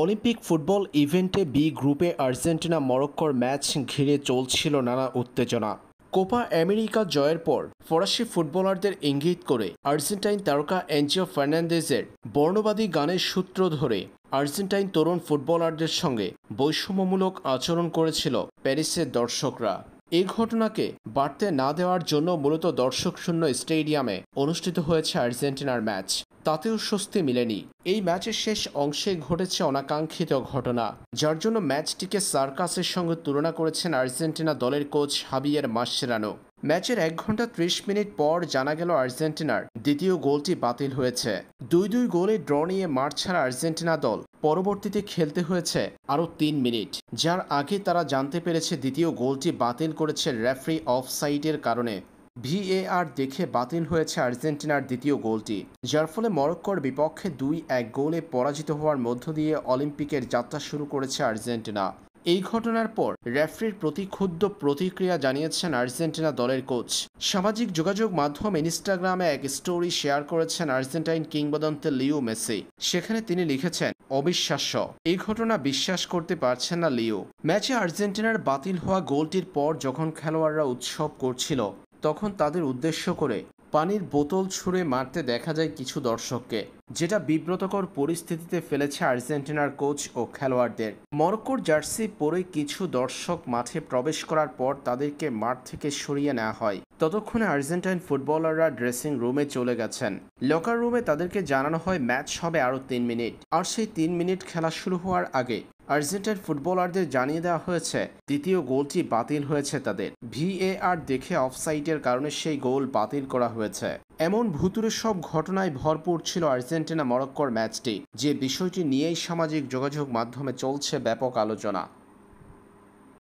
Olympic football ইভেন্টে B গ্রুপে Argentina মরক্কোর ম্যাচ ঘিরে চলছিল নানা উত্তেজনা। কোপা আমেরিকা জয়ের পর ফরাসি ফুটবলারদের ইঙ্গিত করে আর্জেন্টাইন তারকা এনজিও ফার্নান্দেজের বর্ণবাদী গানের সূত্র ধরে আর্জেন্টাইন তরুণ ফুটবলারদের সঙ্গে বৈষম্যমূলক আচরণ করেছিল প্যারিসের দর্শকরা। এই ঘটনাকে বাড়তে না দেওয়ার জন্য মূলত দর্শকশূন্য স্টেডিয়ামে অনুষ্ঠিত হয়েছে আর্জেন্টিনার ম্যাচ। তাতেও স্বস্তি মিলেনি। এই ম্যাচের শেষ অংশে ঘটেছে অনাকাঙ্ক্ষিত ঘটনা, যার জন্য ম্যাচটিকে সার্কাসের সঙ্গে তুলনা করেছেন আর্জেন্টিনা দলের কোচ হাবিয়ের মাসচেরানো। ম্যাচের 1 ঘন্টা 30 মিনিট পর জানা গেল আর্জেন্টিনার দ্বিতীয় গোলটি বাতিল হয়েছে। 2-2 গোলে ড্র নিয়ে মাঠ ছাড়া আর্জেন্টিনা দল পরবর্তীতে খেলতে হয়েছে আরও 3 মিনিট, যার আগে তারা জানতে পেরেছে দ্বিতীয় গোলটি বাতিল করেছে রেফারি অফসাইডের কারণে। ভিএআর দেখে বাতিল হয়েছে আর্জেন্টিনার দ্বিতীয় গোলটি, যার ফলে মরক্কোর বিপক্ষে 2-1 গোলে পরাজিত হওয়ার মধ্য দিয়ে অলিম্পিকের যাত্রা শুরু করেছে আর্জেন্টিনা। এই ঘটনার পর রেফারির প্রতি ক্ষুব্ধ প্রতিক্রিয়া জানিয়েছেন আর্জেন্টিনা দলের কোচ। সামাজিক যোগাযোগ মাধ্যম ইনস্টাগ্রামে এক স্টোরি শেয়ার করেছেন আর্জেন্টাইন কিংবদন্তি লিও মেসি। সেখানে তিনি লিখেছেন, অবিশ্বাস্য, এই ঘটনা বিশ্বাস করতে পারছেন না লিও। ম্যাচে আর্জেন্টিনার বাতিল হওয়া গোলটির পর যখন খেলোয়াড়রা উৎসব করছিল, তখন তাদের উদ্দেশ্য করে পানির বোতল ছুঁড়ে মারতে দেখা যায় কিছু দর্শককে, যেটা বিব্রতকর পরিস্থিতিতে ফেলেছে আর্জেন্টিনার কোচ ও খেলোয়াড়দের। মরক্কোর জার্সি পরে কিছু দর্শক মাঠে প্রবেশ করার পর তাদেরকে মাঠ থেকে সরিয়ে নেওয়া হয়। ততক্ষণে আর্জেন্টাইন ফুটবলাররা ড্রেসিং রুমে চলে গেছেন। লকার রুমে তাদেরকে জানানো হয় ম্যাচ হবে আরও 3 মিনিট। আর সেই 3 মিনিট খেলা শুরু হওয়ার আগে আর্জেন্টাইন ফুটবলারদের জানিয়ে দেওয়া হয়েছে দ্বিতীয় গোলটি বাতিল হয়েছে তাদের। ভিএআর দেখে অফসাইডের কারণে সেই গোল বাতিল করা হয়েছে। এমন ভুতুরে সব ঘটনায় ভরপুর ছিল আর্জেন্টিনা মরক্কোর ম্যাচটি, যে বিষয়টি নিয়েই সামাজিক যোগাযোগ মাধ্যমে চলছে ব্যাপক আলোচনা।